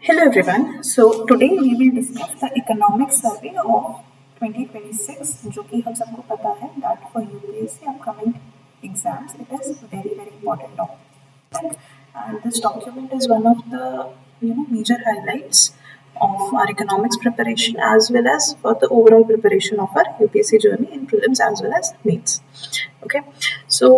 Hello everyone. So today we will discuss the economic survey of 2026 जो कि हम सबको पता है that for UPSC upcoming exams it is very important document and this document is one of the major highlights of our economics preparation as well as for the overall preparation of our UPSC journey in prelims as well as mains. Okay, so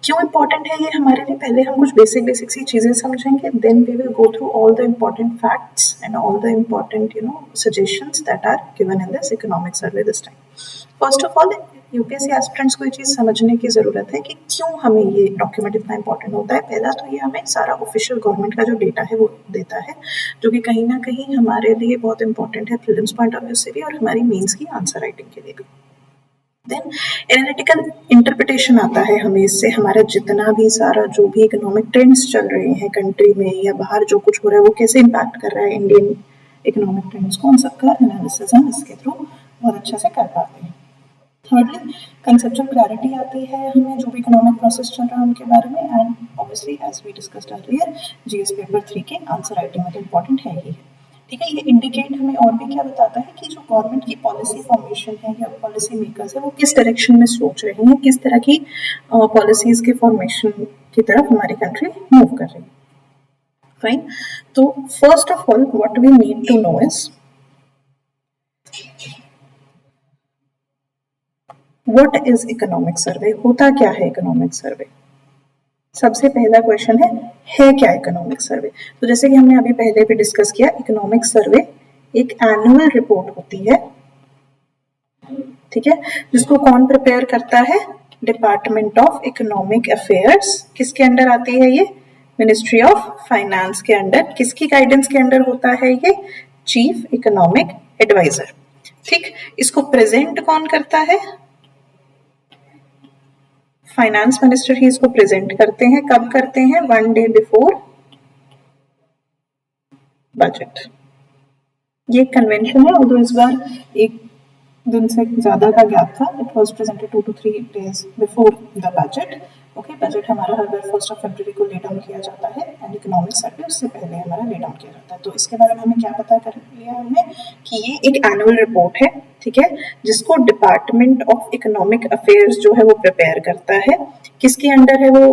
क्यों important है ये हमारे लिए, पहले हम कुछ basic सी चीज़ें समझेंगे, then we will go through all the important facts and all the important suggestions that are given in this economic survey this time. First of all UPSC aspirants को ये चीज़ समझने की ज़रूरत है कि क्यों हमें ये डॉक्यूमेंट इतना इंपॉर्टेंट होता है. पहला तो ये हमें सारा ऑफिशियल गवर्नमेंट का जो डेटा है वो देता है, जो कि कहीं ना कहीं हमारे लिए बहुत इंपॉर्टेंट है प्रीलिम्स पॉइंट ऑफ व्यू से भी और हमारी मेंस की आंसर राइटिंग के लिए भी. देन एनालिटिकल इंटरप्रिटेशन आता है हमें इससे, हमारा जितना भी सारा जो भी इकोनॉमिक ट्रेंड्स चल रहे हैं कंट्री में या बाहर जो कुछ हो रहा है वो कैसे इम्पैक्ट कर रहा है इंडियन इकोनॉमिक ट्रेंड्स को, उन सबका एनालिसिस हम इसके थ्रू बहुत अच्छे से कर पाते हैं. थर्डली कंसेप्चुअल क्लैरिटी आती है हमें जो भी इकोनॉमिक प्रोसेस चल रहा है उनके बारे में, and obviously as we discussed earlier GS paper 3 के आंसर राइटिंग में तो इम्पॉर्टेंट है ही है. ठीक है, ये इंडिकेट हमें और भी क्या बताता है कि जो गवर्नमेंट की पॉलिसी फॉर्मेशन है या पॉलिसी मेकर्स है वो किस डायरेक्शन में सोच रहे हैं, किस तरह की पॉलिसीज के फॉर्मेशन की तरफ हमारी कंट्री मूव कर रही है. फाइन, तो first of all what we need to know is what is economic survey. होता क्या है इकोनॉमिक सर्वे? सबसे पहला क्वेश्चन है क्या इकोनॉमिक सर्वे. तो जैसे कि हमने अभी पहले भी डिस्कस किया, इकोनॉमिक सर्वे एक एनुअल रिपोर्ट होती है, ठीक है, जिसको कौन प्रिपेयर करता है? Department of economic affairs. किसके अंडर आती है ये? मिनिस्ट्री ऑफ फाइनेंस के अंडर. किसकी गाइडेंस के अंडर होता है ये? Chief economic adviser. ठीक, इसको प्रेजेंट कौन करता है? फाइनेंस मिनिस्टर ही इसको प्रेजेंट करते हैं. कब करते हैं? 1 डे बिफोर बजट. ये कन्वेंशन है, और इस बार एक दिन से ज्यादा का गैप था. It was presented 2 to 3 days before the budget. Okay, budget हमारा हर बार 1 फरवरी को ले डाउन किया जाता है एंड इकोनॉमिक सर्वे उससे पहले हमारा ले डाउन किया जाता है. तो इसके बारे में हमें क्या पता कर लिया हमने कि ये एक एनुअल रिपोर्ट है, ठीक है, जिसको डिपार्टमेंट ऑफ इकोनॉमिक अफेयर्स जो है वो प्रिपेयर करता है. किसके अंडर है वो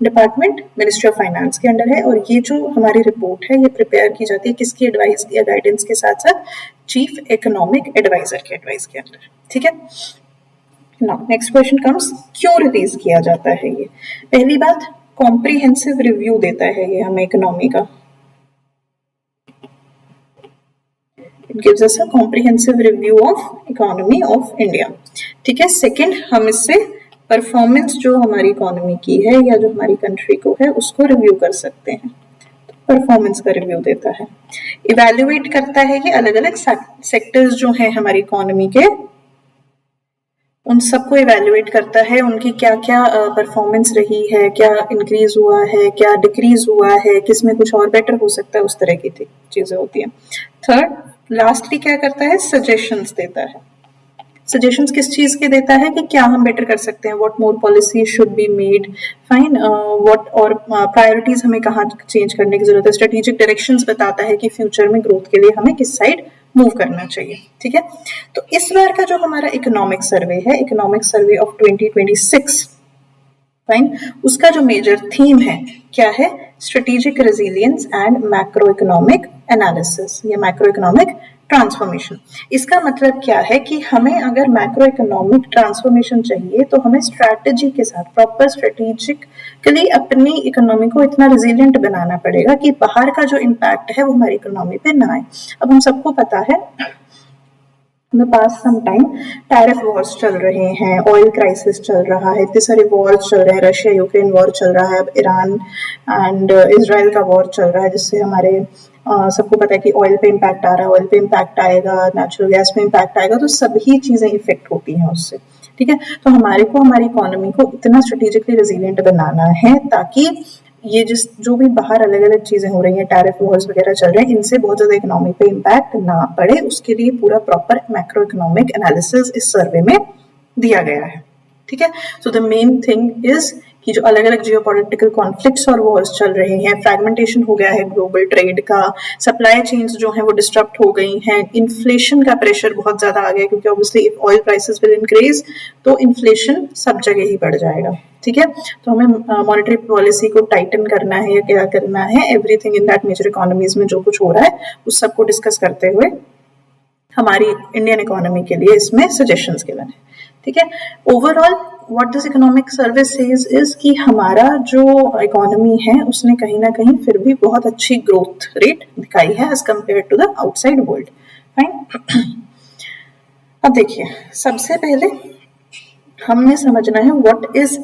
डिपार्टमेंट? मिनिस्ट्री ऑफ फाइनेंस के अंडर है. और ये जो हमारी रिपोर्ट है ये प्रिपेयर की जाती है किसकी एडवाइस या गाइडेंस के साथ साथ? चीफ इकोनॉमिक एडवाइजर के एडवाइस के अंडर. ठीक है, नाउ नेक्स्ट क्वेश्चन कम्स, क्यों रिलीज किया जाता है ये? पहली बात, कॉम्प्रिहेंसिव रिव्यू देता है ये हमें इकोनॉमी का. It gives us a comprehensive review of economy of India. ठीक है. सेकंड, हम इससे परफॉर्मेंस जो हमारी इकोनॉमी की है या जो हमारी कंट्री को है उसको रिव्यू कर सकते हैं. परफॉर्मेंस का रिव्यू देता है. इवैल्यूएट करता है ये अलग अलग सेक्टर्स जो हैं हमारी इकोनॉमी के, उन सबको इवैल्यूएट करता है. उनकी क्या क्या परफॉर्मेंस रही है, क्या इंक्रीज हुआ है, क्या डिक्रीज हुआ है, किसमें कुछ और बेटर हो सकता है, उस तरह की चीजें होती हैं. थर्ड, लास्टली क्या करता है? सजेशंस देता है. सजेशंस किस चीज के देता है? कि क्या हम बेटर कर सकते हैं, what more policy should be made, fine, what और प्रायोरिटीज हमें कहाँ चेंज करने की जरूरत है. स्ट्रेटेजिक डायरेक्शंस बताता है कि फ्यूचर में ग्रोथ के लिए हमें किस साइड मूव करना चाहिए. ठीक है, तो इस बार का जो हमारा इकोनॉमिक सर्वे है, इकोनॉमिक सर्वे ऑफ 2026, फाइन, उसका जो मेजर थीम है क्या है? Strategic resilience and macro economic analysis या मैक्रो इकोनॉमिक ट्रांसफॉर्मेशन. इसका मतलब क्या है कि हमें अगर मैक्रो इकोनॉमिक ट्रांसफॉर्मेशन चाहिए तो हमें स्ट्रैटेजी के साथ प्रॉपर स्ट्रेटेजिकली अपनी इकोनॉमी को इतना रेजिलिएंट बनाना पड़ेगा कि बाहर का जो इम्पैक्ट है वो हमारी इकोनॉमी पे ना आए. अब हम सबको पता है in the past some time tariff wars चल रहे हैं, ऑयल क्राइसिस चल रहा है, इतने सारे वॉर्स चल रहे हैं, रशिया यूक्रेन वॉर चल रहा है, अब ईरान एंड इजराइल का वॉर चल रहा है, जिससे हमारे सबको पता है कि ऑयल पे इम्पैक्ट आ रहा है, ऑयल पे इम्पैक्ट आएगा, नेचुरल गैस पे इम्पैक्ट आएगा, तो सभी चीजें इफेक्ट होती हैं उससे. ठीक है, तो हमारे को हमारी इकोनॉमी को इतना स्ट्रेटेजिकली रेजिलिएंट बनाना है ताकि ये जो भी बाहर अलग अलग चीजें हो रही हैं, टैरिफ वॉर्स वगैरह चल रहे हैं, इनसे बहुत ज्यादा इकोनॉमी पे इम्पैक्ट ना पड़े. उसके लिए पूरा प्रॉपर मैक्रो इकोनॉमिक एनालिसिस इस सर्वे में दिया गया है. ठीक है, so the main thing is कि जो अलग अलग जियोपॉलिटिकल कॉन्फ्लिक्ट्स और वॉर्स चल रहे हैं, फ्रैगमेंटेशन हो गया है ग्लोबल ट्रेड का, सप्लाई चेन्स जो हैं वो डिस्टर्ब हो गई हैं, इन्फ्लेशन का प्रेशर बहुत ज़्यादा आ गया क्योंकि obviously if oil prices will increase तो इन्फ्लेशन सब जगह ही बढ़ जाएगा, ठीक है। तो हमें मॉनेटरी पॉलिसी को टाइटन करना है या क्या करना है, everything in that major economies में जो कुछ हो रहा है उस सबको डिस्कस करते हुए हमारी इंडियन इकोनॉमी के लिए इसमें सजेशंस गिवन है, ठीक है। Overall what this economic survey says is कि हमारा जो इकोनॉमी है उसने कहीं ना कहीं फिर भी बहुत अच्छी ग्रोथ रेट दिखाई है as compare to the outside world, fine. अब देखिए, सबसे पहले हमें समझना है what is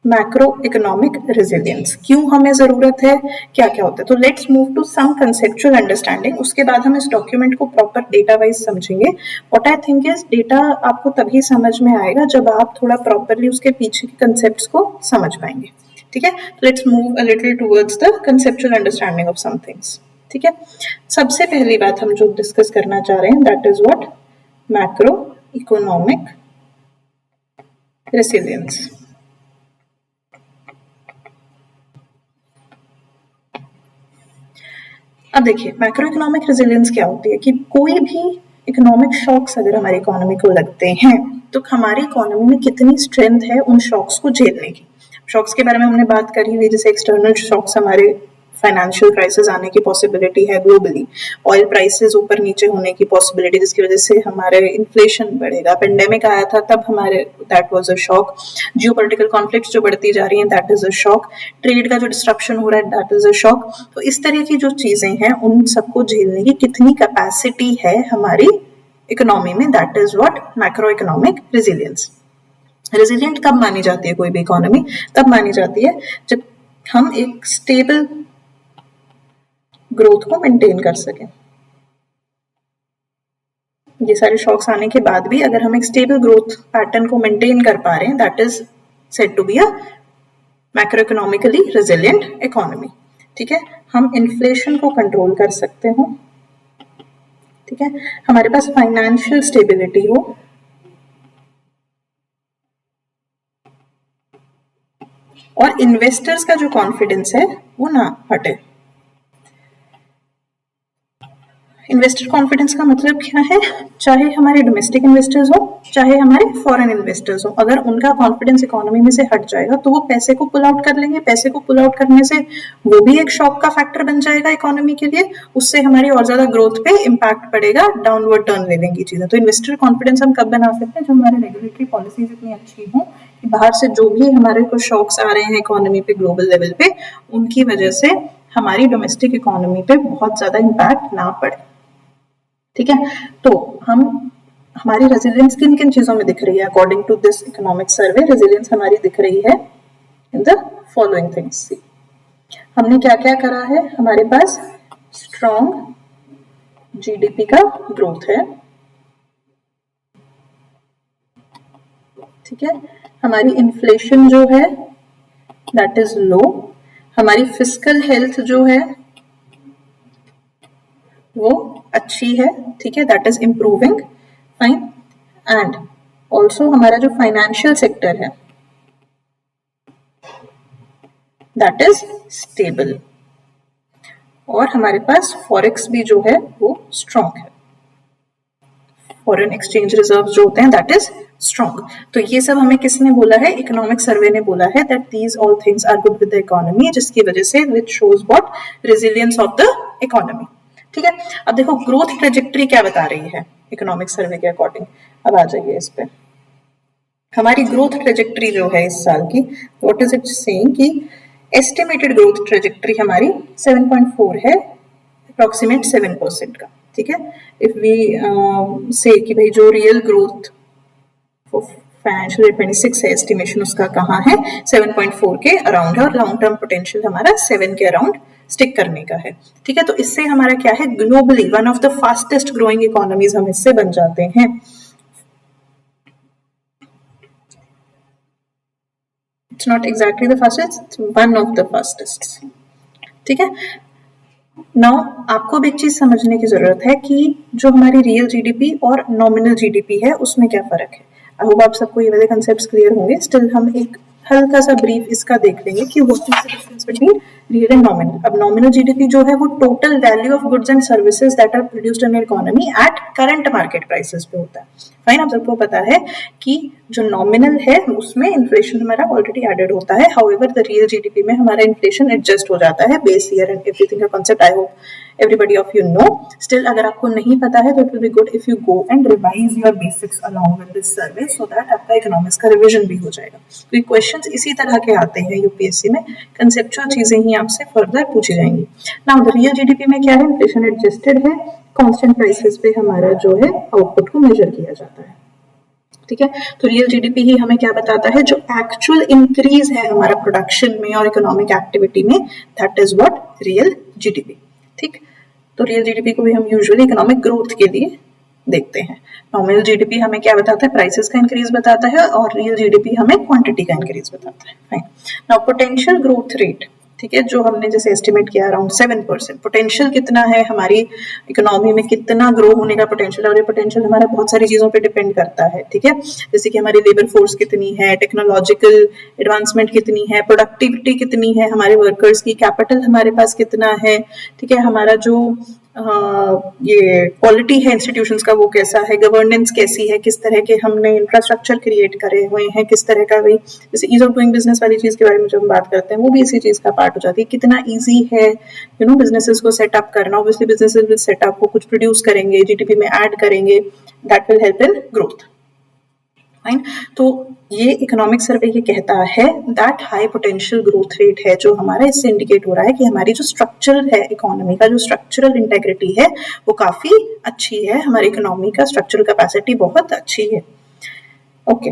macro economic resilience, क्यों हमें जरूरत है, क्या क्या होता है। तो let's move to some conceptual understanding, उसके बाद हम इस डॉक्यूमेंट को प्रॉपर डेटा वाइज समझेंगे। What I think is data आपको तभी समझ में आएगा जब आप थोड़ा प्रॉपरली उसके पीछे के कंसेप्ट्स को समझ पाएंगे, ठीक है। Let's move a little towards the conceptual understanding of some things, ठीक है। सबसे पहली बात हम जो डिस्कस करना चाह रहे हैं that is what macro economic resilience. अब देखिए, मैक्रो इकोनॉमिक रेजिलियंस क्या होती है कि कोई भी इकोनॉमिक शॉक्स अगर हमारी इकोनॉमी को लगते हैं तो हमारी इकोनॉमी में कितनी स्ट्रेंथ है उन शॉक्स को झेलने की। शॉक्स के बारे में हमने बात करी हुई, जैसे एक्सटर्नल शॉक्स, हमारे फाइनेंशियल क्राइसिस आने की पॉसिबिलिटी है ग्लोबली, ऑयल प्राइसेस ऊपर नीचे होने की पॉसिबिलिटी जिसकी वजह से हमारे इन्फ्लेशन बढ़ेगा, पेंडेमिक आया था तब हमारे that was a shock, geopolitical conflicts जो बढ़ती जा रही हैं that is a shock, trade का जो डिस्ट्रप्शन हो रहा है दैट इज अ शॉक। तो इस तरह की जो चीजें हैं उन सबको झेलने की कितनी कैपेसिटी है हमारी इकोनॉमी में, that is what macro economic resilience. Resilient कब मानी जाती है कोई भी इकोनॉमी, तब मानी जाती है जब हम एक स्टेबल ग्रोथ को मेंटेन कर सकें। ये सारे शॉक्स आने के बाद भी अगर हम एक स्टेबल ग्रोथ पैटर्न को मेंटेन कर पा रहे हैं that is said to be a macro economically resilient economy, ठीक है। हम इन्फ्लेशन को कंट्रोल कर सकते हो, ठीक है, हमारे पास फाइनेंशियल स्टेबिलिटी हो, और इन्वेस्टर्स का जो कॉन्फिडेंस है वो ना हटे। इन्वेस्टर कॉन्फिडेंस का मतलब क्या है, चाहे हमारे डोमेस्टिक इन्वेस्टर्स हो चाहे हमारे फॉरेन इन्वेस्टर्स हो, अगर उनका कॉन्फिडेंस इकोनॉमी में से हट जाएगा तो वो पैसे को पुल आउट कर लेंगे। पैसे को पुल आउट करने से वो भी एक शॉक का फैक्टर बन जाएगा इकोनॉमी के लिए, उससे हमारी और ज्यादा ग्रोथ पे इम्पैक्ट पड़ेगा, डाउनवर्ड टर्न ले लेंगी चीजें। तो इन्वेस्टर कॉन्फिडेंस हम कब बना सकते हैं, जब हमारे रेगुलेटरी पॉलिसीज इतनी अच्छी हो कि बाहर से जो भी हमारे को शॉक्स आ रहे हैं इकोनॉमी पे ग्लोबल लेवल पे, उनकी वजह से हमारी डोमेस्टिक इकोनॉमी पे बहुत ज्यादा इम्पैक्ट ना पड़े, ठीक है। तो हम हमारी रेजिलियंस किन किन चीजों में दिख रही है according to this economic survey, resilience हमारी दिख रही है इन द फॉलोइंग थिंग्स। हमने क्या क्या करा है, हमारे पास स्ट्रॉन्ग जीडीपी का ग्रोथ है, ठीक है, हमारी इन्फ्लेशन जो है दैट इज लो, हमारी फिस्कल हेल्थ जो है वो अच्छी है, ठीक है, that is improving, fine. And also हमारा जो फाइनेंशियल सेक्टर है दैट इज स्टेबल, और हमारे पास फॉरेक्स भी जो है वो स्ट्रॉन्ग है, फॉरेन एक्सचेंज रिजर्व जो होते हैं दैट इज स्ट्रॉन्ग। तो ये सब हमें किसने बोला है, इकोनॉमिक सर्वे ने बोला है that these all things are good with the economy, जिसकी वजह से which shows what resilience of the economy, ठीक है। अब देखो ग्रोथ ट्रेजेक्टरी क्या बता रही है इकोनॉमिक सर्वे के अकॉर्डिंग, अब आ जाइए इस पे। हमारी ग्रोथ ट्रेजेक्टरी जो है इस साल की, व्हाट इज इट सेइंग कि एस्टिमेटेड ग्रोथ ट्रेजेक्टरी हमारी 7.4 है, अप्रोक्सीमेट 7% का, ठीक है। इफ वी से कि भाई जो रियल ग्रोथ फाइनेंशियल 26 है एस्टिमेशन उसका कहाँ है, 7.4 के अराउंड है, और लॉन्ग टर्म पोटेंशियल हमारा 7 के अराउंड स्टिक करने का है, ठीक है। तो इससे हमारा क्या है, globally one of the fastest growing economies हम इससे बन जाते हैं। It's not exactly the fastest, one of the fastest, ठीक है। नाउ आपको भी एक चीज समझने की जरूरत है कि जो हमारी रियल जीडीपी और नॉमिनल जीडीपी है उसमें क्या फर्क है। आई होप आप सबको ये वाले कंसेप्ट्स क्लियर होंगे। स्टिल हम एक हल्का सा ब्रीफ इसका देख लेंगे कि what is the difference between real and nominal. अब नॉमिनल जीडीपी जो है वो total value of goods and services that are produced in economy at current market prices पे होता है। फाइन, आप सबको पता है कि जो नॉमिनल है उसमें इन्फ्लेशन हमारा ऑलरेडी एडेड होता है, हाउएवर द रियल जीडीपी में हमारा इन्फ्लेशन एडजस्ट हो जाता है बेस ईयर एंड एवरीथिंग का concept I hope everybody of you know. Still अगर आपको नहीं पता है तो it will be good if you go and revise your basics along with this survey so that आपका इकोनॉमिक्स का रिविजन भी हो जाएगा। तो क्वेश्चंस इसी तरह के आते हैं यूपीएससी में, कंसेप्चुअल चीजें ही आपसे फर्दर पूछी जाएंगी। नाउ द रियल जीडीपी में क्या है, इन्फ्लेशन एडजस्टेड है, कांस्टेंट प्राइसेस पे हमारा जो है आउटपुट को मेजर किया जाता है। ठीक है, तो रियल जीडीपी ही हमें क्या बताता है, जो एक्चुअल इंक्रीज है हमारा प्रोडक्शन में और इकोनॉमिक एक्टिविटी में, that is what real GDP. ठीक, तो रियल जीडीपी को भी हम यूजुअली इकोनॉमिक ग्रोथ के लिए देखते हैं। नॉमिनल जीडीपी हमें क्या बताता है, प्राइसेस का इंक्रीज बताता है, और रियल जीडीपी हमें क्वांटिटी का इंक्रीज बताता है। Fine, now potential growth rate, ठीक है, जो हमने जैसे एस्टिमेट किया अराउंड 7%, पोटेंशियल कितना है हमारी इकोनॉमी में, कितना ग्रो होने का पोटेंशियल, और ये पोटेंशियल हमारा बहुत सारी चीजों पे डिपेंड करता है। ठीक है, जैसे कि हमारी लेबर फोर्स कितनी है, टेक्नोलॉजिकल एडवांसमेंट कितनी है, प्रोडक्टिविटी कितनी है हमारे वर्कर्स की, कैपिटल हमारे पास कितना है, ठीक है, हमारा जो ये क्वालिटी है इंस्टीट्यूशंस का वो कैसा है, गवर्नेंस कैसी है, किस तरह के हमने इंफ्रास्ट्रक्चर क्रिएट करे हुए हैं, किस तरह का, भाई जैसे ईज ऑफ डूइंग बिजनेस वाली चीज के बारे में जब हम बात करते हैं वो भी इसी चीज का पार्ट हो जाती है। कितना इजी है यू नो बिजनेसेस को सेटअप करना, ऑब्वियसली बिजनेसेस विल सेटअप, वो कुछ प्रोड्यूस करेंगे, जीडीपी में ऐड करेंगे, that will help in growth. Fine, तो ये इकोनॉमिक सर्वे ये कहता है that high potential growth rate है जो हमारा, इससे इंडिकेट हो रहा है कि हमारी जो स्ट्रक्चरल है इकोनॉमी का, जो स्ट्रक्चरल इंटेग्रिटी है वो काफी अच्छी है, हमारी इकोनॉमी का स्ट्रक्चरल कैपेसिटी बहुत अच्छी है। Okay,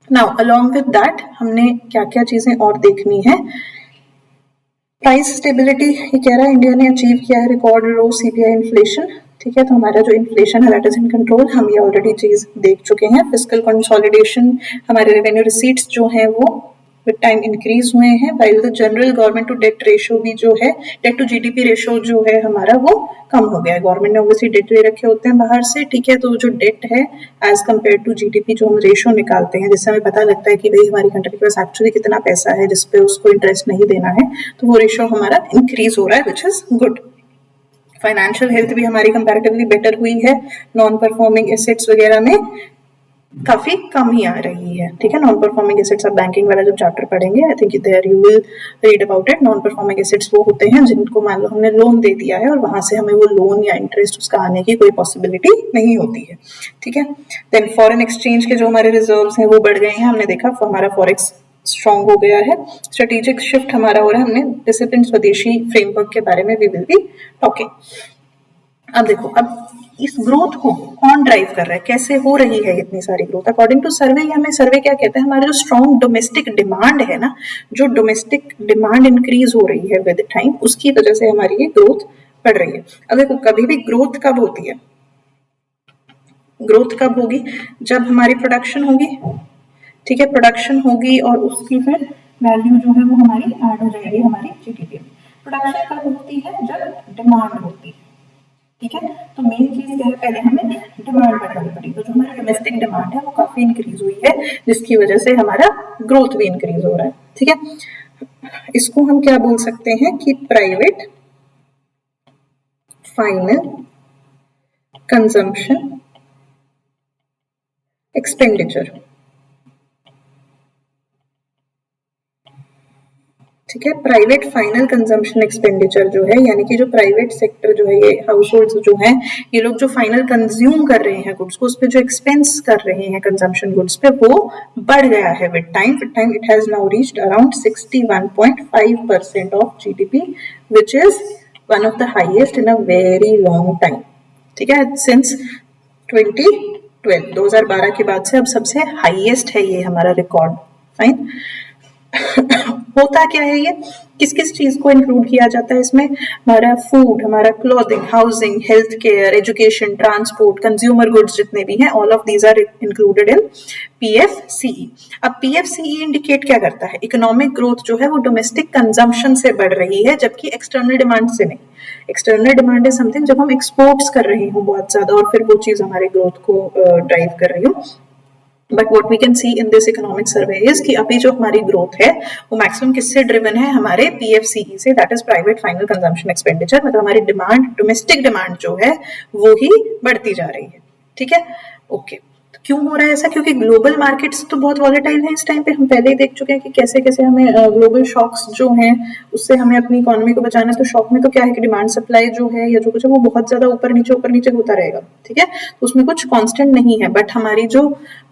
now along with that हमने क्या क्या चीजें और देखनी है। प्राइस स्टेबिलिटी, ये कह रहा है इंडिया ने अचीव किया है रिकॉर्ड लो सीपीआई इन्फ्लेशन। ठीक है, तो हमारा जो इन्फ्लेशन है दैट इज इन कंट्रोल, हम ये ऑलरेडी चीज देख चुके हैं। फिस्कल कंसोलिडेशन, हमारे रेवेन्यू रिसीट्स जो हैं वो विद टाइम इंक्रीज हुए हैं, while the general government to debt ratio भी जो है, डेट टू जीडीपी रेशियो जो है हमारा वो कम हो गया है। गवर्नमेंट ने ऑब्वियसली डेट ले रखे होते हैं बाहर से, ठीक है, तो जो डेट है एज कम्पेयर टू जीडीपी जो हम रेशियो निकालते हैं, जिससे हमें पता लगता है कि भाई हमारी कंट्री के पास एक्चुअली कितना पैसा है जिसपे उसको इंटरेस्ट नहीं देना है, तो वो रेशियो हमारा इंक्रीज हो रहा है, which is good. Financial health भी हमारी कंपैरेटिवली बेटर हुई है, नॉन परफॉर्मिंग एसेट्स वगैरह में काफी कम ही आ रही है। ठीक है, नॉन परफॉर्मिंग एसेट्स, आप बैंकिंग वाला जब चैप्टर पढ़ेंगे I think there you will read about it. Non performing assets वो होते हैं जिनको मान लो हमने लोन दे दिया है और वहां से हमें वो लोन या इंटरेस्ट उसका आने की कोई पॉसिबिलिटी नहीं होती है। ठीक है, देन फॉरेन एक्सचेंज के जो हमारे रिजर्व्स हैं वो बढ़ गए हैं, हमने देखा हमारा फॉरेक्स स्ट्रॉन्ग हो गया है। स्ट्रेटेजिक शिफ्ट हमारा हो रहा है, हमने डिसिप्लिन स्वदेशी फ्रेमवर्क के बारे में वी विल बी टॉकिंग। अब देखो, अब इस ग्रोथ को कौन ड्राइव कर रहा है, कैसे हो रही है इतनी सारी ग्रोथ। अकॉर्डिंग टू सर्वे, हमें सर्वे क्या कहता है, हमारा जो स्ट्रॉन्ग डोमेस्टिक डिमांड है ना, जो डोमेस्टिक डिमांड इंक्रीज हो रही है विद टाइम, उसकी वजह से हमारी ये ग्रोथ बढ़ रही है। अब देखो, कभी भी ग्रोथ कब होती है, ग्रोथ कब होगी, जब हमारी प्रोडक्शन होगी। ठीक है, प्रोडक्शन होगी और उसकी फिर वैल्यू जो है वो हमारी ऐड हो जाएगी हमारी जीडीपी में। प्रोडक्शन कब होती है, जब डिमांड होती है। ठीक है, तो मेन चीज क्या है, पहले हमें डिमांड बढ़ानी पड़ेगी। तो जो हमारी डोमेस्टिक डिमांड है वो काफी इंक्रीज हुई है, जिसकी वजह से हमारा ग्रोथ भी इंक्रीज हो रहा है। ठीक है, इसको हम क्या बोल सकते हैं कि प्राइवेट फाइनल कंजम्पशन एक्सपेंडिचर। ठीक है, प्राइवेट फाइनल कंजम्पशन एक्सपेंडिचर जो है, यानी कि जो प्राइवेट सेक्टर जो है, ये हाउस होल्ड जो है, ये लोग जो फाइनल कंज्यूम कर रहे हैं गुड्स को, उस पर जो एक्सपेंस कर रहे हैं कंजम्पशन गुड्स पे, वो बढ़ गया है with time. With time it has now reached around 61.5% of GDP, which is one of the highest in a very long time. ठीक है, सिंस 2012 के बाद से अब सबसे हाईएस्ट है ये हमारा रिकॉर्ड। फाइन, होता क्या है ये, किस किस चीज को इंक्लूड किया जाता है इसमें, हमारा फूड, हमारा clothing, housing, health care, education, transport, consumer goods जितने भी हैं, all of these are included in PFCE. अब पीएफसीई इंडिकेट क्या करता है, इकोनॉमिक ग्रोथ जो है वो डोमेस्टिक कंजम्पशन से बढ़ रही है, जबकि एक्सटर्नल डिमांड से नहीं। एक्सटर्नल डिमांड इज समथिंग जब हम एक्सपोर्ट्स कर रहे हो बहुत ज्यादा और फिर वो चीज हमारे ग्रोथ को ड्राइव कर रही हो। But what we can see in this economic survey is कि अभी जो हमारी ग्रोथ है वो मैक्सिमम किससे ड्रिवन है, हमारे PFCE से, that is private final consumption expenditure. मतलब हमारी डिमांड, डोमेस्टिक डिमांड जो है वो ही बढ़ती जा रही है। ठीक है, ओके। क्यों हो रहा है ऐसा? क्योंकि ग्लोबल मार्केट्स तो बहुत वॉलेटाइल हैं इस टाइम पे। हम पहले ही देख चुके हैं कि कैसे कैसे हमें ग्लोबल शॉक्स जो हैं उससे हमें अपनी इकोनॉमी को बचाना है। तो शॉक में तो क्या है कि डिमांड सप्लाई जो है या जो कुछ है वो बहुत ज्यादा ऊपर नीचे होता रहेगा। ठीक है, तो उसमें कुछ कांस्टेंट नहीं है, बट हमारी जो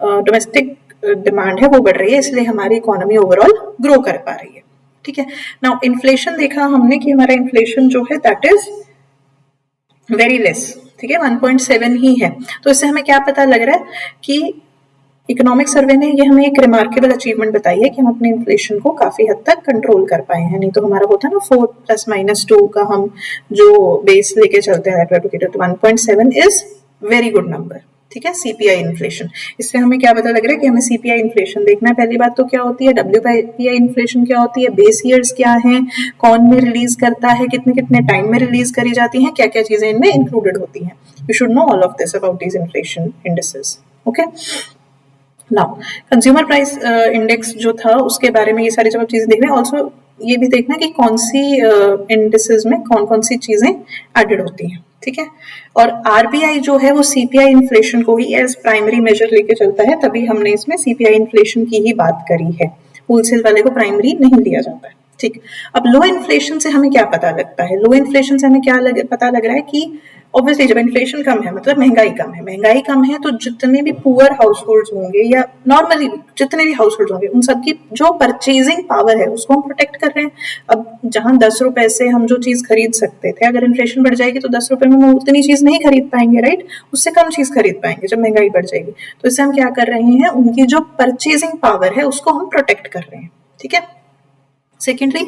डोमेस्टिक डिमांड है वो बढ़ रही है, इसलिए हमारी इकोनॉमी ओवरऑल ग्रो कर पा रही है। ठीक है, नाउ इन्फ्लेशन देखा हमने कि हमारा इन्फ्लेशन जो है दैट इज वेरी लेस। ठीक है, 1.7 ही है। तो इससे हमें क्या पता लग रहा है कि इकोनॉमिक सर्वे ने ये हमें एक रिमार्केबल अचीवमेंट बताई है कि हम अपने इन्फ्लेशन को काफी हद तक कंट्रोल कर पाए हैं। नहीं तो हमारा वो था ना 4+-2 का हम जो बेस लेके चलते हैं, 1.7 इज वेरी गुड नंबर। ठीक है, CPI इन्फ्लेशन, इससे हमें क्या पता लग रहा है कि हमें CPI इन्फ्लेशन देखना है। पहली बात तो क्या होती है, WPI इन्फ्लेशन क्या होती है, बेस ईयर्स क्या है, कौन में रिलीज करता है, कितने कितने टाइम में रिलीज करी जाती है, क्या क्या चीजें इनमें इंक्लूडेड होती हैं। You should know all of this about these inflation indices. Okay, now consumer price index जो था उसके बारे में ये सारी जब आप चीजें देख रहे हैं, ऑल्सो ये भी देखना कि कौन सी इंडिसेस में कौन कौन सी चीजें एडेड होती हैं। ठीक है, और RBI जो है वो CPI इन्फ्लेशन को ही एज प्राइमरी मेजर लेके चलता है, तभी हमने इसमें CPI इन्फ्लेशन की ही बात करी है। होलसेल वाले को प्राइमरी नहीं लिया जाता है। ठीक, अब लो इन्फ्लेशन से हमें क्या पता लगता है? लो इन्फ्लेशन से हमें क्या पता लग रहा है कि ऑब्वियसली जब इन्फ्लेशन कम है मतलब महंगाई कम है, महंगाई कम है तो जितने भी पुअर हाउस होल्ड होंगे या नॉर्मली जितने भी हाउस होल्ड होंगे उन सबकी जो परचेजिंग पावर है उसको हम प्रोटेक्ट कर रहे हैं। अब जहां 10 रुपए से हम जो चीज खरीद सकते थे, अगर इन्फ्लेशन बढ़ जाएगी तो 10 रुपए में हम उतनी चीज नहीं खरीद पाएंगे, राइट? उससे कम चीज खरीद पाएंगे जब महंगाई बढ़ जाएगी। तो इससे हम क्या कर रहे हैं, उनकी जो परचेजिंग पावर है उसको हम प्रोटेक्ट कर रहे हैं। ठीक है, सेकेंडली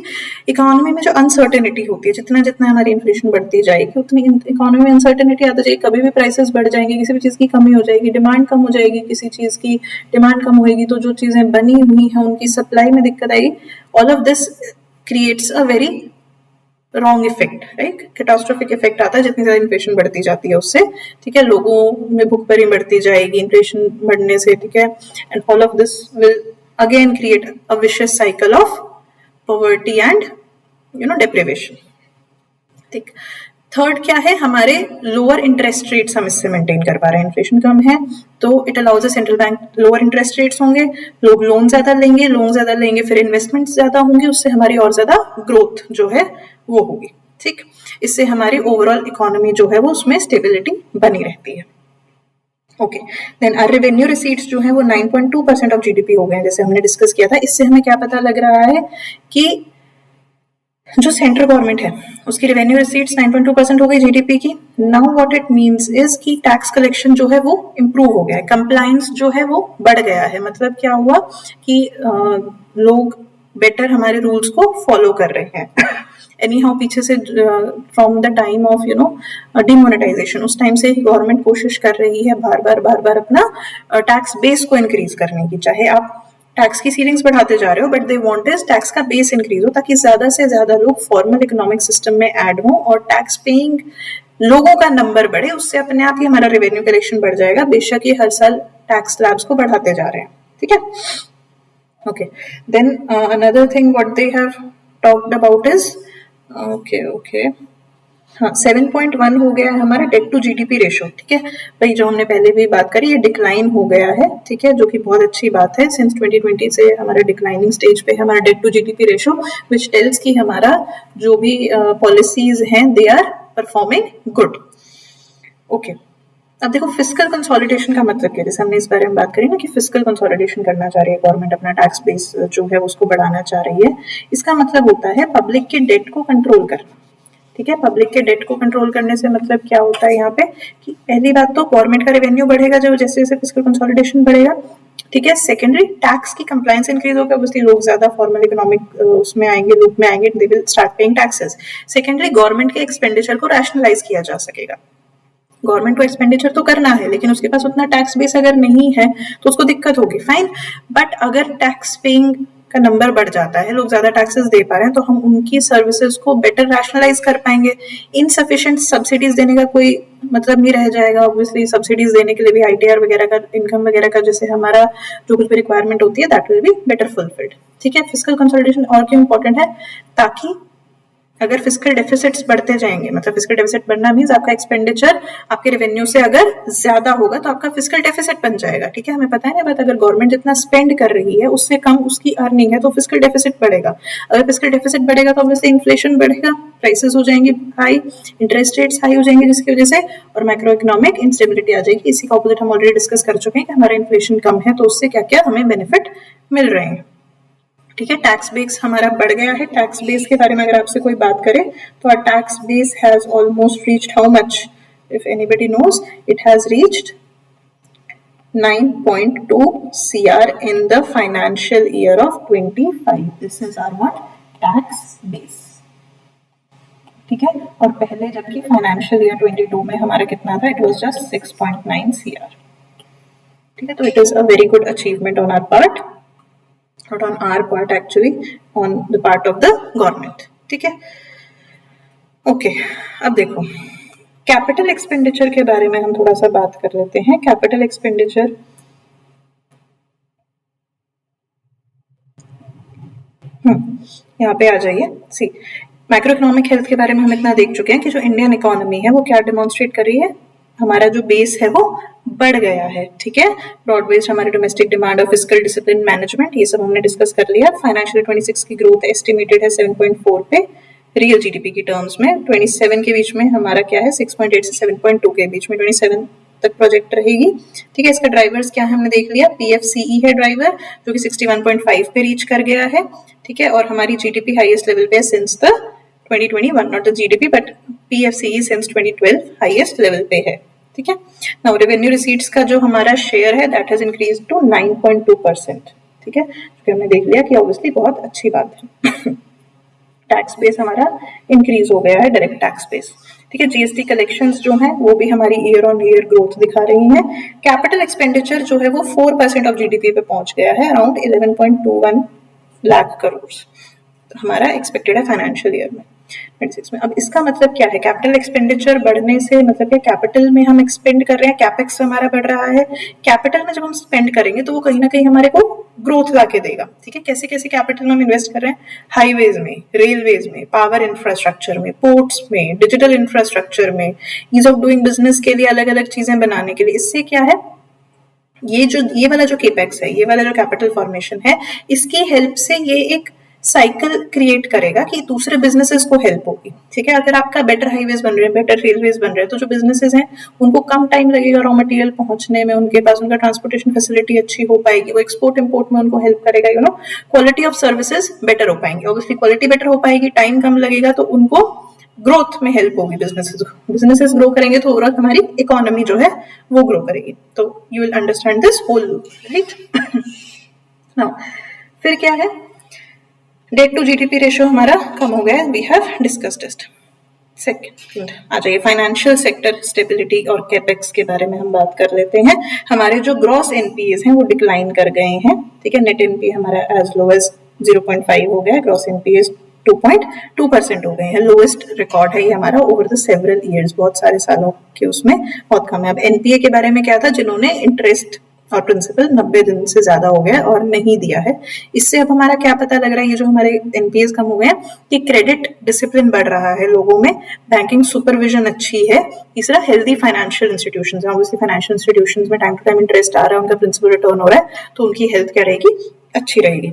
इकोनॉमी में जो अनसर्टेनिटी होती है, जितना जितना हमारी इन्फ्लेशन बढ़ती जाएगी उतनी इकोनॉमी में अनसर्टेनिटी आती जाएगी। कभी भी प्राइसेस बढ़ जाएंगे, किसी भी चीज की कमी हो जाएगी, डिमांड कम हो जाएगी, किसी चीज की डिमांड कम होगी तो जो चीजें बनी हुई हैं उनकी सप्लाई में दिक्कत आएगी। All of this creates a very wrong effect, right? Catastrophic effect आता है जितनी ज्यादा इन्फ्लेशन बढ़ती जाती है उससे। ठीक है, लोगों में भुखमरी बढ़ती जाएगी इन्फ्लेशन बढ़ने से। ठीक है, and all of this will again create a vicious cycle of poverty and deprivation। ठीक, थर्ड क्या है, हमारे लोअर इंटरेस्ट रेट्स हम इससे मेंटेन कर पा रहे हैं। इन्फ्लेशन कम है तो it allows central bank, lower interest rates होंगे, लोग लोन ज्यादा लेंगे, फिर इन्वेस्टमेंट ज्यादा होंगी, उससे हमारी और ज्यादा ग्रोथ जो है वो होगी। ठीक, इससे हमारी ओवरऑल इकोनॉमी जो है वो उसमें स्टेबिलिटी बनी रहती है। Okay, then our revenue receipts जो है वो 9.2% ऑफ GDP हो गए हैं, जैसे हमने डिस्कस किया था। इससे हमें क्या पता लग रहा है कि जो सेंट्रल गवर्नमेंट है उसकी रेवेन्यू रिसीट्स 9.2% हो गई GDP की। Now what it means is कि टैक्स कलेक्शन जो है वो इम्प्रूव हो गया है, कंप्लायंस जो है वो बढ़ गया है। मतलब क्या हुआ कि लोग बेटर हमारे रूल्स को फॉलो कर रहे हैं। एनी हाउ पीछे से from the time of demonetisation, उस टाइम से ही गवर्नमेंट कोशिश कर रही है बार बार अपना टैक्स बेस को इंक्रीज करने की। चाहे आप टैक्स की सीलिंग्स बढ़ाते जा रहे हो, but they want is tax का बेस इंक्रीज हो, ताकि ज्यादा से ज्यादा लोग फॉर्मल इकोनॉमिक सिस्टम में ऐड हो और टैक्स पेइंग लोगों का नंबर बढ़े। उससे अपने आप ही हमारा रेवेन्यू कलेक्शन बढ़ जाएगा, बेशक ये हर साल टैक्स स्लैब्स को बढ़ाते जा रहे हैं। ठीक है, okay, then another thing what they have talked about is okay हाँ, 7.1 हो गया है हमारा डेट टू GDP रेशो। ठीक है भाई, जो हमने पहले भी बात करी, ये डिक्लाइन हो गया है। ठीक है, जो कि बहुत अच्छी बात है। सिंस 2020 से हमारा डिक्लाइनिंग स्टेज पे है हमारा debt to GDP ratio, which tells कि हमारा जो भी पॉलिसीज हैं they are performing good. Okay, अब देखो फिस्कल कंसोलिडेशन का मतलब क्या है, जैसे हमने इस बारे में बात करी ना कि फिस्कल कंसोलिडेशन करना चाह रही है गवर्नमेंट, अपना टैक्स बेस जो है उसको बढ़ाना चाह रही है। इसका मतलब होता है पब्लिक के डेट को कंट्रोल करना। ठीक है, पब्लिक के डेट को कंट्रोल करने से मतलब क्या होता है यहाँ पे कि पहली बात तो गवर्नमेंट का रेवेन्यू बढ़ेगा जब जैसे जैसे फिस्कल कंसोलिडेशन बढ़ेगा। ठीक है, सेकेंडरी टैक्स की कंप्लायंस इंक्रीज होगा, ऑब्वियसली लोग ज्यादा फॉर्मल इकोनॉमिक उसमें आएंगे, लूप में आएंगे, they will start paying taxes. Secondary government के एक्सपेंडिचर को रैशनलाइज किया जा सकेगा। गवर्नमेंट को एक्सपेंडिचर तो करना है लेकिन उसके पास उतना टैक्स बेस अगर नहीं है तो उसको दिक्कत होगी, फाइन। बट अगर टैक्स पेइंग का नंबर बढ़ जाता है, लोग ज्यादा टैक्सेस दे पा रहे हैं, तो हम उनकी सर्विसेज को बेटर रैशनलाइज कर पाएंगे। इनसफिशिएंट सब्सिडीज देने का कोई मतलब नहीं रह जाएगा। ऑब्वियसली सब्सिडीज देने के लिए भी ITR वगैरह का, इनकम वगैरह का जैसे हमारा जो कुछ भी रिक्वायरमेंट होती है that will be better fulfilled. ठीक है, फिस्कल कंसोलिडेशन और क्यों इंपॉर्टेंट है, ताकि अगर फिस्कल डेफिसिट्स बढ़ते जाएंगे, मतलब फिस्कल डेफिसिट बढ़ना मीन्स आपका एक्सपेंडिचर आपके रेवेन्यू से अगर ज्यादा होगा तो आपका फिस्कल डेफिसिट बन जाएगा। ठीक है, हमें पता है ना बात, अगर गवर्नमेंट जितना स्पेंड कर रही है उससे कम उसकी अर्निंग है तो फिस्कल डेफिसिट बढ़ेगा। अगर फिस्कल डेफिसिट बढ़ेगा तो ऑब्वियसली इन्फ्लेशन बढ़ेगा, प्राइसेस हो जाएंगी हाई, इंटरेस्ट रेट्स हाई हो जाएंगे जिसकी वजह से, और माइक्रो इकोनॉमिक इंस्टेबिलिटी आ जाएगी। इसी का ऑपोजिट हम ऑलरेडी डिस्कस कर चुके हैं कि हमारा इन्फ्लेशन कम है तो उससे क्या क्या हमें बेनिफिट मिल रहे हैं। ठीक है, टैक्स बेस हमारा बढ़ गया है। टैक्स बेस के बारे में अगर आपसे कोई बात करे तो our tax base has almost reached how much? If anybody knows, it has reached 9.2 CR in the financial year of 25. This is our what? Tax base. ठीक है, और पहले जबकि फाइनेंशियल ईयर 22 में हमारा कितना था, इट वाज जस्ट 6.9 CR। ठीक है, तो it is a very good achievement on our part, not on our part actually, on the part of the government। ठीक है, ओके, अब देखो कैपिटल एक्सपेंडिचर के बारे में हम थोड़ा सा बात कर लेते हैं। कैपिटल एक्सपेंडिचर यहाँ पे आ जाइए। सी, माइक्रो इकोनॉमिक हेल्थ के बारे में हम इतना देख चुके हैं कि जो इंडियन इकोनॉमी है वो क्या डेमोन्स्ट्रेट कर रही है, हमारा जो बेस है वो बढ़ गया है। ठीक है, ब्रॉड बेस्ड हमारे डोमेस्टिक डिमांड और फिस्कल डिसिप्लिन मैनेजमेंट, ये सब हमने डिस्कस कर लिया। फाइनेंशियल 26 की ग्रोथ एस्टिमेटेड है 7.4 पे, रियल जीडीपी की टर्म्स में 27 के बीच में हमारा क्या है 6.8 से 7.2 के बीच में 27 तक प्रोजेक्ट रहेगी। ठीक है, इसका ड्राइवर्स क्या है हमने देख लिया, PFCE है ड्राइवर जो कि 61.5 पे रीच कर गया है। ठीक है, और हमारी जीडीपी हाईएस्ट लेवल पे है since the 2021, not the GDP but PFCE since 2012 highest level पे है। ठीक है, नाउ रेवेन्यू रिसीट्स का जो हमारा शेयर है दैट हैज इंक्रीज टू 9.2%। ठीक है, जो हमने देख लिया कि ऑब्वियसली बहुत अच्छी बात है। टैक्स बेस हमारा इंक्रीज हो गया है, डायरेक्ट टैक्स बेस। ठीक है, जीएसटी कलेक्शंस जो हैं वो भी हमारी ईयर ऑन ईयर ग्रोथ दिखा रही हैं। कैपिटल एक्सपेंडिचर जो है वो 4% ऑफ जीडीपी पे पहुंच गया है, अराउंड 11.21 लाख करोड़ हमारा एक्सपेक्टेड है फाइनेंशियल ईयर में 26 में। अब इसका मतलब क्या है, कैपिटल एक्सपेंडिचर बढ़ने से मतलब क्या, कैपिटल में हम एक्सपेंड कर रहे हैं, कैपेक्स हमारा बढ़ रहा है। कैपिटल में जब हम स्पेंड करेंगे तो वो कहीं ना कहीं हमारे को ग्रोथ ला के देगा। ठीक है, कैसे कैसे कैपिटल में हम इन्वेस्ट कर रहे हैं, हाईवेज में, रेलवेज में, पावर इंफ्रास्ट्रक्चर में, पोर्ट्स में, डिजिटल इंफ्रास्ट्रक्चर में, ईज ऑफ डूइंग बिजनेस के लिए अलग अलग चीजें बनाने के लिए। इससे क्या है, ये वाला जो केपेक्स है, ये वाला जो कैपिटल फॉर्मेशन है, इसकी हेल्प से ये एक साइकिल क्रिएट करेगा कि दूसरे बिजनेसेस को हेल्प होगी। ठीक है, अगर आपका बेटर हाईवेज बन रहे हैं, बेटर रेलवेज बन रहे हैं, तो जो बिजनेसेस हैं उनको कम टाइम लगेगा रॉ मटेरियल पहुंचने में, उनके पास उनका ट्रांसपोर्टेशन फैसिलिटी अच्छी हो पाएगी, वो एक्सपोर्ट इंपोर्ट में उनको हेल्प करेगा। You know, quality of services better हो पाएंगे, ऑब्वियसली क्वालिटी बेटर हो पाएगी, टाइम कम लगेगा, तो उनको ग्रोथ में हेल्प होगी। बिजनेसेस ग्रो करेंगे तो ओवरऑल हमारी इकोनॉमी जो है वो ग्रो करेगी। तो you will understand this whole loop, right. Now फिर क्या है, डेट टू जीडीपी रेशियो हमारा कम हो गया, we have discussed it. Second आ जाइए, फाइनेंशियल सेक्टर स्टेबिलिटी और कैपेक्स के बारे में हम बात कर लेते हैं। हमारे जो ग्रॉस एनपीएस हैं वो डिक्लाइन कर गए हैं। ठीक है, नेट एनपीए हमारा एज लो एज 0.5 हो गया है, ग्रॉस एनपीएस 2.2% हो गए हैं। लोएस्ट रिकॉर्ड है ये हमारा ओवर द सेवरल ईयर्स, बहुत सारे सालों के उसमें बहुत कम है। अब एनपीए के बारे में क्या था, जिन्होंने इंटरेस्ट और प्रिंसिपल 90 दिन से ज्यादा हो गया और नहीं दिया है, इससे अब हमारा क्या पता लग रहा है, ये जो हमारे एनपीएस कम हुए हैं कि क्रेडिट डिसिप्लिन बढ़ रहा है लोगों में, बैंकिंग सुपरविजन अच्छी है। तीसरा, हेल्दी फाइनेंशियल इंस्टीट्यूशंस है, ऑब्वियसली फाइनेंशियल इंस्टीट्यूशंस में टाइम टू टाइम इंटरेस्ट आ रहा है, उनका प्रिंसिपल रिटर्न हो रहा है, तो उनकी हेल्थ क्या रहेगी, अच्छी रहेगी।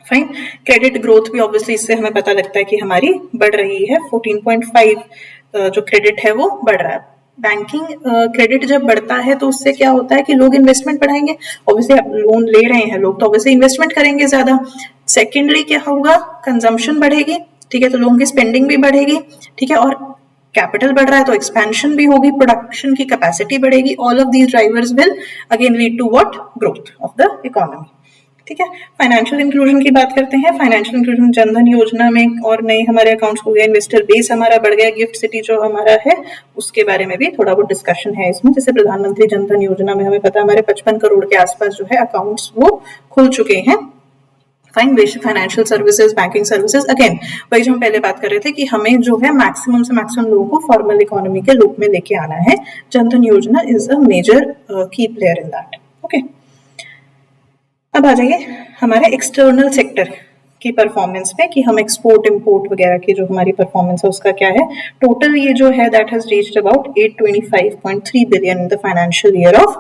फाइन, क्रेडिट ग्रोथ भी ऑब्वियसली इससे हमें पता लगता है कि हमारी बढ़ रही है, 14.5 जो क्रेडिट है वो बढ़ रहा है। बैंकिंग क्रेडिट जब बढ़ता है तो उससे क्या होता है कि लोग इन्वेस्टमेंट बढ़ाएंगे, ऑब्वियसली आप लोन ले रहे हैं लोग तो ऑब्वियसली इन्वेस्टमेंट करेंगे ज्यादा। सेकेंडली क्या होगा, कंजम्पशन बढ़ेगी। ठीक है, तो लोगों की स्पेंडिंग भी बढ़ेगी। ठीक है, और कैपिटल बढ़ रहा है तो एक्सपेंशन भी होगी, प्रोडक्शन की कैपेसिटी बढ़ेगी। All of these drivers will again lead to what, growth of the economy. ठीक है, फाइनेंशियल इंक्लूजन की बात करते हैं। फाइनेंशियल इंक्लूजन, जनधन योजना में और नए हमारे अकाउंट्स हो गए, इन्वेस्टर बेस हमारा बढ़ गया, गिफ्ट सिटी जो हमारा है उसके बारे में भी थोड़ा बहुत डिस्कशन है इसमें। जैसे प्रधानमंत्री जनधन योजना में हमें पता है हमारे 55 करोड़ के आसपास जो है अकाउंट्स वो खुल चुके हैं। Fine, financial services, banking services, again वही जो हम पहले बात कर रहे थे कि हमें जो है मैक्सिमम से मैक्सिमम लोगों को फॉर्मल इकोनॉमी के लूप में लेके आना है. जनधन योजना इज अ मेजर की प्लेयर इन दैट. ओके, अब आ जाइए हमारे एक्सटर्नल सेक्टर की परफॉर्मेंस पे कि हम एक्सपोर्ट इंपोर्ट वगैरह की जो हमारी परफॉर्मेंस है उसका क्या है. टोटल ये जो है that has reached about 825.3 billion in the financial year of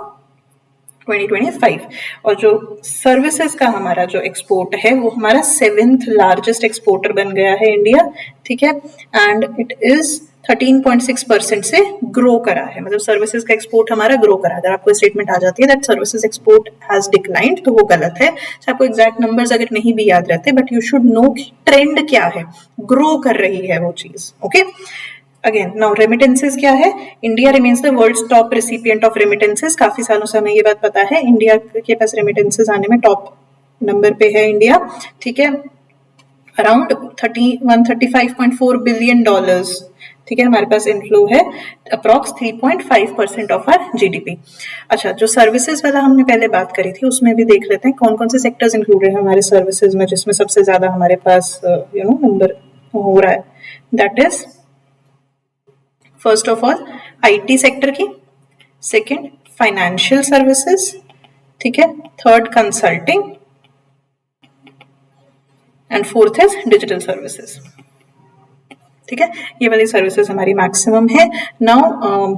2025. और जो सर्विसेज का हमारा जो एक्सपोर्ट है वो हमारा 7th लार्जेस्ट एक्सपोर्टर बन गया है इंडिया. ठीक है, एंड इट इज 13.6% से ग्रो करा है. मतलब सर्विसेज का एक्सपोर्ट हमारा ग्रो करा. अगर आपको स्टेटमेंट आ जाती है that services export has declined तो वो गलत है. आपको एग्जैक्ट नंबर्स अगर नहीं भी याद रहते but you should know trend क्या है, ग्रो कर रही है वो चीज. ओके, अगेन नाउ रेमिटेंसेस क्या है. India remains the world's top recipient of remittances. काफी सालों से हमें ये बात पता है, इंडिया के पास रेमिटेंसेस आने में टॉप नंबर पे है इंडिया. ठीक है, अराउंड 135.4 बिलियन डॉलर्स. ठीक है, हमारे पास इनफ्लो है अप्रॉक्स 3.5% ऑफ आर जीडीपी. अच्छा, जो सर्विसेज वाला हमने पहले बात करी थी उसमें भी देख लेते हैं कौन कौन से सेक्टर्स इंक्लूडेड है हमारे सर्विसेज में जिसमें सबसे ज्यादा हमारे पास नंबर हो रहा है. That is first of all IT sector की, सेकंड फाइनेंशियल सर्विसेज, ठीक है, third consulting and fourth is digital services. ठीक है, ये वाली सर्विसेज हमारी मैक्सिमम है. Now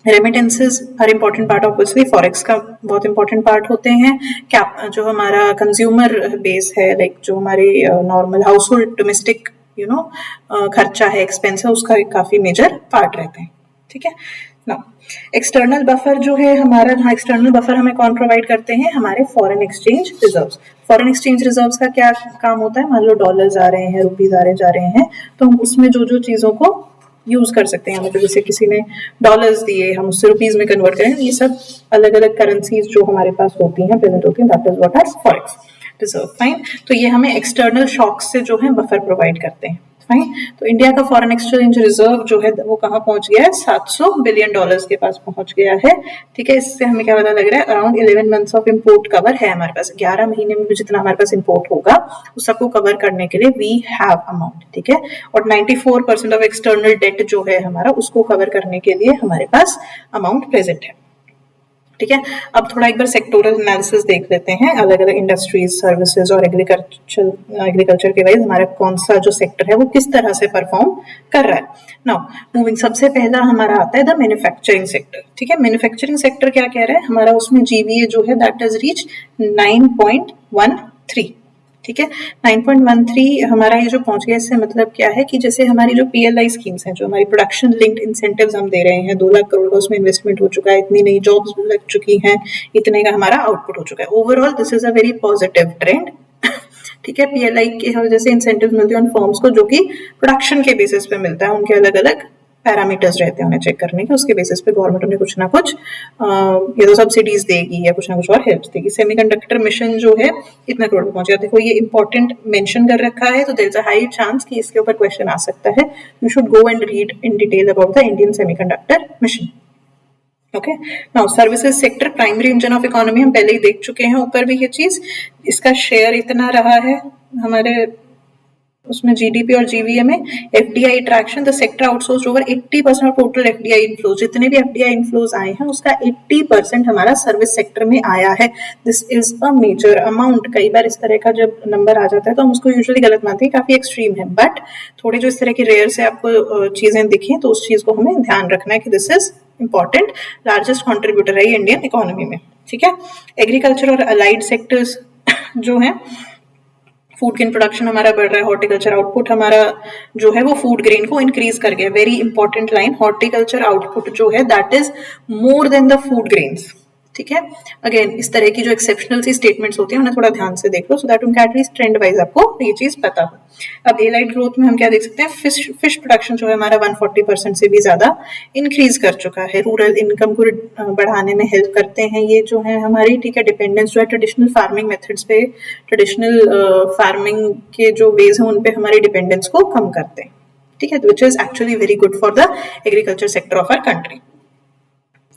remittances are important part, obviously forex का बहुत इंपॉर्टेंट पार्ट होते हैं. क्या जो हमारा कंज्यूमर बेस है, लाइक जो हमारे नॉर्मल हाउस होल्ड डोमेस्टिक खर्चा है, एक्सपेंस है, उसका एक काफी मेजर पार्ट रहते हैं. ठीक है, नाउ एक्सटर्नल बफर जो है हमारा, एक्सटर्नल बफर हमें कौन प्रोवाइड करते हैं, हमारे foreign exchange reserves. Foreign exchange reserves का क्या काम होता है, मान लो डॉलर्स आ रहे हैं, रुपीज आ रहे जा रहे हैं, तो हम उसमें जो जो चीजों को यूज कर सकते हैं, मतलब जैसे किसी ने डॉलर्स दिए हम उससे रुपीज में कन्वर्ट करें, ये सब अलग अलग करेंसीज जो हमारे पास होती हैं, प्रेजेंट होती हैं, that is what are forex reserve. Fine, तो ये हमें एक्सटर्नल शॉक्स से जो है बफर प्रोवाइड करते हैं. फाइन, तो इंडिया का फॉरेन एक्सचेंज रिजर्व जो है वो कहाँ पहुंच गया है, 700 बिलियन डॉलर्स के पास पहुंच गया है. ठीक है, इससे हमें क्या पता लग रहा है, around 11 months of import cover है हमारे पास. 11 महीने में भी जितना हमारे पास इम्पोर्ट होगा उस सबको कवर करने के लिए वी हैव अमाउंट. ठीक है, और 94% ऑफ एक्सटर्नल डेट जो है हमारा उसको कवर करने के लिए हमारे पास अमाउंट प्रेजेंट है. ठीक है, अब थोड़ा एक बार सेक्टोरल एनालिसिस देख लेते हैं, अलग अलग इंडस्ट्रीज, सर्विसेज और एग्रीकल्चर के वाइज हमारा कौन सा जो सेक्टर है वो किस तरह से परफॉर्म कर रहा है. नाउ मूविंग, सबसे पहला हमारा आता है द मैन्युफैक्चरिंग सेक्टर. ठीक है, मैन्युफैक्चरिंग सेक्टर क्या कह रहा है हमारा, उसमें जीवीए जो है दैट इज रीच 9.13. ठीक है, 9.13 हमारा ये जो पहुंच गया, इससे मतलब क्या है कि जैसे हमारी जो पीएलआई स्कीम्स हैं, जो हमारी प्रोडक्शन लिंक्ड इंसेंटिव्स हम दे रहे हैं, 2 लाख करोड़ का उसमें इन्वेस्टमेंट हो चुका है, इतनी नई जॉब्स लग चुकी हैं, इतने का हमारा आउटपुट हो चुका है. Overall this is a very positive trend. ठीक है, पीएलआई के जैसे इंसेंटिव्स मिलते हैं उन फर्म्स को जो कि प्रोडक्शन के बेसिस पे मिलता है, उनके अलग अलग पैरामीटर्स रहते हैं उन्हें चेक करने के, उसके बेसिस पे गवर्नमेंट उन्हें कुछ ना कुछ या तो सब्सिडीज देगी या कुछ ना कुछ और हेल्प देगी. सेमीकंडक्टर मिशन जो है इतना करोड़ पहुंच गया. देखो ये इंपॉर्टेंट मेंशन कर रखा है, तो there is a high chance कि इसके ऊपर क्वेश्चन आ सकता है. You should go and read in detail about the Indian semiconductor mission. Okay, now services sector primary engine of economy, हम पहले ही देख चुके हैं ऊपर भी ये चीज. इसका शेयर इतना रहा है हमारे उसमें जीडीपी और जीवीए में. FDI attraction, the sector outsourced over 80% of total FDI inflows. जितने भी एफडीआई इनफ्लोज आए हैं उसका 80% हमारा सर्विस सेक्टर में आया है. This is a major amount. कई बार इस तरह का जब नंबर आ जाता है तो हम उसको यूजुअली गलत मानते हैं, काफी एक्सट्रीम है, बट थोड़ी जो इस तरह की रेयर से आपको चीजें दिखें तो उस चीज को हमें ध्यान रखना है कि this is important. Largest contributor है इंडियन इकोनॉमी में. ठीक है, एग्रीकल्चर और अलाइड सेक्टर्स जो है, फूड ग्रेन प्रोडक्शन हमारा बढ़ रहा है, हॉर्टिकल्चर आउटपुट हमारा जो है वो फूड ग्रेन को इंक्रीज कर गया. Very important line, horticulture output जो है that is more than the food grains. ठीक है, अगेन इस तरह की जो एक्सेप्शनल सी स्टेटमेंट्स होती हैं उन्हें थोड़ा ध्यान से देख लो, सो दैट उनका एटलीस्ट ट्रेंड वाइज आपको ये चीज पता हो. अब एलाइड ग्रोथ में हम क्या देख सकते हैं, फिश प्रोडक्शन जो है हमारा 140% से भी ज्यादा इंक्रीज कर चुका है. रूरल इनकम को बढ़ाने में हेल्प करते हैं ये जो है हमारी. ठीक है, डिपेंडेंस जो है ट्रेडिशनल फार्मिंग मेथड्स पे, ट्रेडिशनल फार्मिंग के जो वेज है उन पे हमारी डिपेंडेंस को कम करते हैं. ठीक है, which is actually very good for the agriculture sector of our country.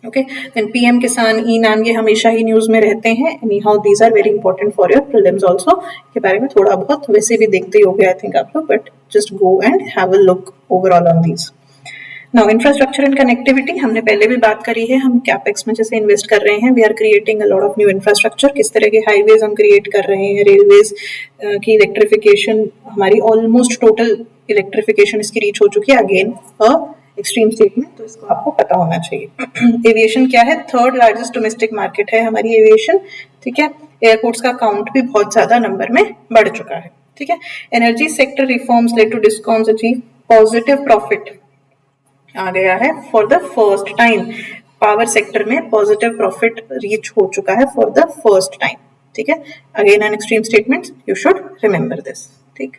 Okay, then PM Kisan, e नाम, ये हमेशा ही न्यूज में रहते हैं. Anyhow these are very important for your prelims also. के बारे में थोड़ा बहुत वैसे भी देखते ही होंगे आई थिंक आप लोग, but just go and have a look overall on these. Now infrastructure and connectivity हमने पहले भी बात करी है. हम कैपेक्स में जैसे इन्वेस्ट कर रहे हैं, we are creating a lot of new infrastructure. किस तरह के हाईवेज हम क्रिएट कर रहे हैं, रेलवेज की इलेक्ट्रिफिकेशन, हमारी ऑलमोस्ट टोटल इलेक्ट्रिफिकेशन इसकी रीच हो चुकी है. अगेन एक्सट्रीम स्टेटमेंट, तो इसको आपको पता होना चाहिए. एविएशन क्या है? थर्ड लार्जेस्ट डोमेस्टिक मार्केट है हमारी एविएशन. ठीक है, एयरपोर्ट्स का काउंट भी बहुत ज्यादा नंबर में बढ़ चुका है. ठीक है, energy sector reforms led to discoms achieve positive profit आ गया है for the first time. Power sector में पॉजिटिव प्रॉफिट रीच हो चुका है फॉर द फर्स्ट टाइम. ठीक है, again an extreme statement, you should remember this. ठीक,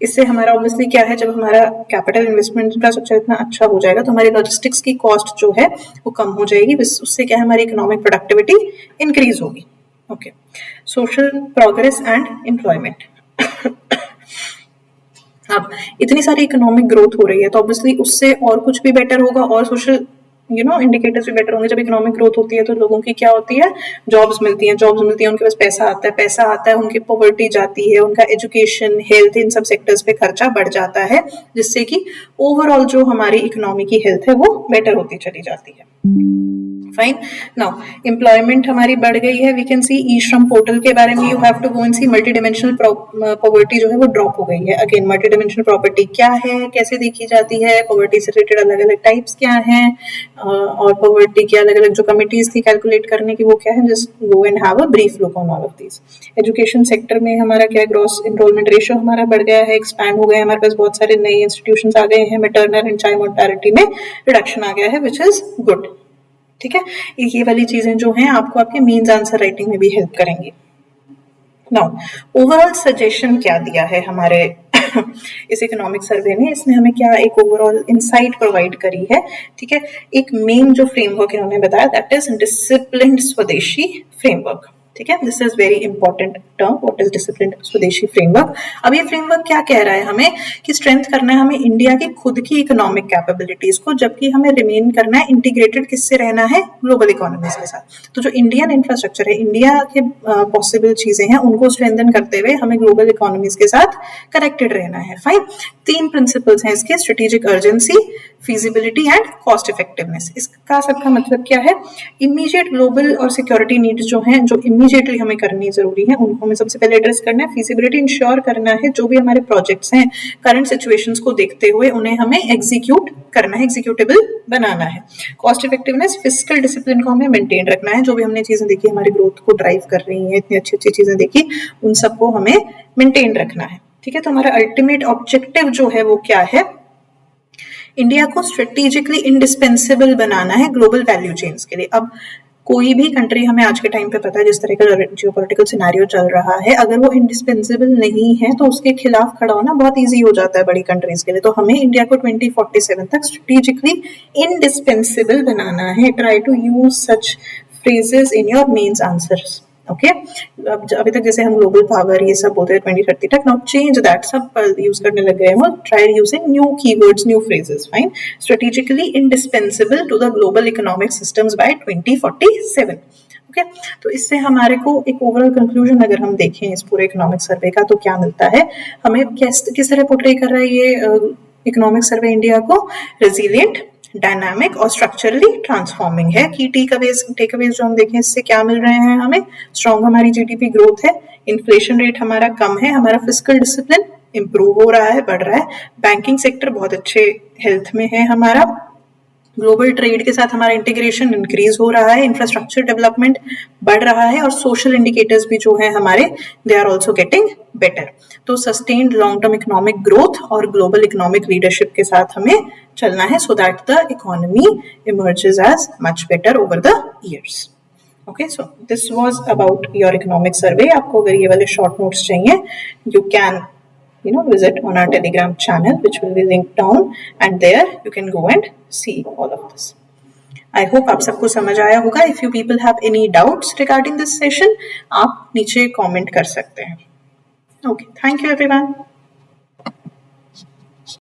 इससे हमारा ऑब्वियसली क्या है, जब हमारा कैपिटल इन्वेस्टमेंट इंफ्रास्ट्रक्चर इतना अच्छा हो जाएगा तो हमारी लॉजिस्टिक्स की कॉस्ट जो है वो कम हो जाएगी. उससे क्या है, हमारी इकोनॉमिक प्रोडक्टिविटी इंक्रीज होगी. Okay, social progress and employment. अब इतनी सारी इकोनॉमिक ग्रोथ हो रही है तो ऑब्वियसली उससे और कुछ भी बेटर होगा और सोशल इंडिकेटर्स भी बेटर होंगे. जब इकोनॉमिक ग्रोथ होती है तो लोगों की क्या होती है, जॉब्स मिलती हैं, उनके पास पैसा आता है, उनकी पॉवर्टी जाती है, उनका एजुकेशन, हेल्थ, इन सब सेक्टर्स पे खर्चा बढ़ जाता है, जिससे कि ओवरऑल जो हमारी इकोनॉमी की हेल्थ है वो बेटर होती चली जाती है. फाइन. नाउ एम्प्लॉयमेंट हमारी बढ़ गई है. वी कैन सी ई श्रम पोर्टल के बारे में, you have to go and see. Multidimensional poverty जो है वो ड्रॉप हो गई है. अगेन मल्टी डिमेंशनल प्रॉपर्टी क्या है, कैसे देखी जाती है, पॉवर्टी से रिलेटेड अलग अलग टाइप्स क्या हैं, और पॉवर्टी की अलग अलग जो कमिटीज थी कैलकुलेट करने की वो क्या है. Just go and have a brief look on all of these. Education sector में हमारा क्या, ग्रॉस एनरोलमेंट रेशियो हमारा बढ़ गया है, एक्सपैंड हो गया है, हमारे पास बहुत सारे नए इंस्टीट्यूशंस आ गए हैं, मैटरनल एंड चाइल्ड मोर्टेलिटी में रिडक्शन आ गया है, विच इज गुड. ठीक है, ये वाली चीजें जो हैं आपको आपके मीन्स आंसर राइटिंग में भी हेल्प करेंगी. नाउ ओवरऑल सजेशन क्या दिया है हमारे इस इकोनॉमिक सर्वे ने, इसने हमें क्या एक ओवरऑल इनसाइट प्रोवाइड करी है. ठीक है, एक मेन जो फ्रेमवर्क इन्होंने बताया दैट इज डिसिप्लिन्ड स्वदेशी फ्रेमवर्क. ठीक है, this is very important term, what is disciplined स्वदेशी फ्रेमवर्क. अब ये फ्रेमवर्क क्या कह रहा है हमें कि स्ट्रेंथ करना है हमें इंडिया की खुद की इकोनॉमिक कैपेबिलिटीज को, जबकि हमें रिमेन करना है इंटीग्रेटेड किससे रहना है, ग्लोबल इकोनॉमीज के साथ. तो जो इंडियन इंफ्रास्ट्रक्चर है, इंडिया के पॉसिबल चीजें हैं, उनको स्ट्रेंथन करते हुए हमें ग्लोबल इकोनॉमीज के साथ कनेक्टेड रहना है. फाइन. 3 प्रिंसिपल्स हैं इसके, strategic urgency, feasibility and cost effectiveness. इसका सबका मतलब क्या है, इमीडिएट ग्लोबल और सिक्योरिटी नीड्स जो हैं, जो इमीडिएटली हमें करनी जरूरी है, उनको हमें सबसे पहले एड्रेस करना है. फीजिबिलिटी इंश्योर करना है जो भी हमारे प्रोजेक्ट्स हैं करंट सिचुएशंस को देखते हुए उन्हें हमें एग्जीक्यूट करना है, एग्जीक्यूटेबल बनाना है. कॉस्ट इफेक्टिवनेस, फिस्कल डिसिप्लिन को हमें मेंटेन रखना है. जो भी हमने चीजें देखी हमारी ग्रोथ को ड्राइव कर रही हैं, इतनी अच्छी अच्छी चीजें देखी, उन सबको हमें मेंटेन रखना है. ठीक है, तो हमारा अल्टीमेट ऑब्जेक्टिव जो है वो क्या है, इंडिया को स्ट्रेटेजिकली इंडिस्पेंसिबल बनाना है ग्लोबल वैल्यू चेन्स के लिए. अब कोई भी कंट्री, हमें आज के टाइम पे पता है जिस तरह का जियोपॉलिटिकल सिनेरियो चल रहा है, अगर वो इंडिस्पेंसिबल नहीं है तो उसके खिलाफ खड़ा होना बहुत इजी हो जाता है बड़ी कंट्रीज के लिए. तो हमें इंडिया को 2047 तक स्ट्रेटेजिकली इंडिस्पेंसिबल बनाना है. Try to use such phrases in your mains answers. Okay, अभी तक जैसे हम ग्लोबल पावर ये सब बोलते हैं 2030 तक, नाउ चेंज दैट, सब यूज करने लग गए हैं. Try using new keywords, new phrases. Fine. Strategically indispensable to the global economic systems by 2047. Okay, तो इससे हमारे को एक ओवरऑल कंक्लूजन अगर हम देखें इस पूरे इकोनॉमिक सर्वे का तो क्या मिलता है हमें, किस तरह पोर्ट्रे कर रहा है ये इकोनॉमिक सर्वे इंडिया को, रेजिलिएंट, डायनामिक और स्ट्रक्चरली ट्रांसफॉर्मिंग है. की टेकअवेज जो हम देखें इससे क्या मिल रहे हैं हमें, स्ट्रॉन्ग हमारी जीडीपी ग्रोथ है, इन्फ्लेशन रेट हमारा कम है, हमारा फिस्कल डिसिप्लिन इंप्रूव हो रहा है, बढ़ रहा है, बैंकिंग सेक्टर बहुत अच्छे हेल्थ में है हमारा, ग्लोबल ट्रेड के साथ हमारा इंटीग्रेशन इंक्रीज हो रहा है, इंफ्रास्ट्रक्चर डेवलपमेंट बढ़ रहा है, और सोशल इंडिकेटर्स भी जो है हमारे they are also getting better. तो sustained long term economic growth और ग्लोबल इकोनॉमिक लीडरशिप के साथ हमें चलना है so that the economy emerges as much better over the years. Okay, so this was about your economic survey. आपको अगर ये वाले शॉर्ट नोट्स चाहिए, you can visit on our Telegram channel, which will be linked down, and there you can go and see all of this. I hope आप सबको समझ आया होगा. If you people have any doubts regarding this session, आप नीचे comment कर सकते हैं. Okay, thank you everyone.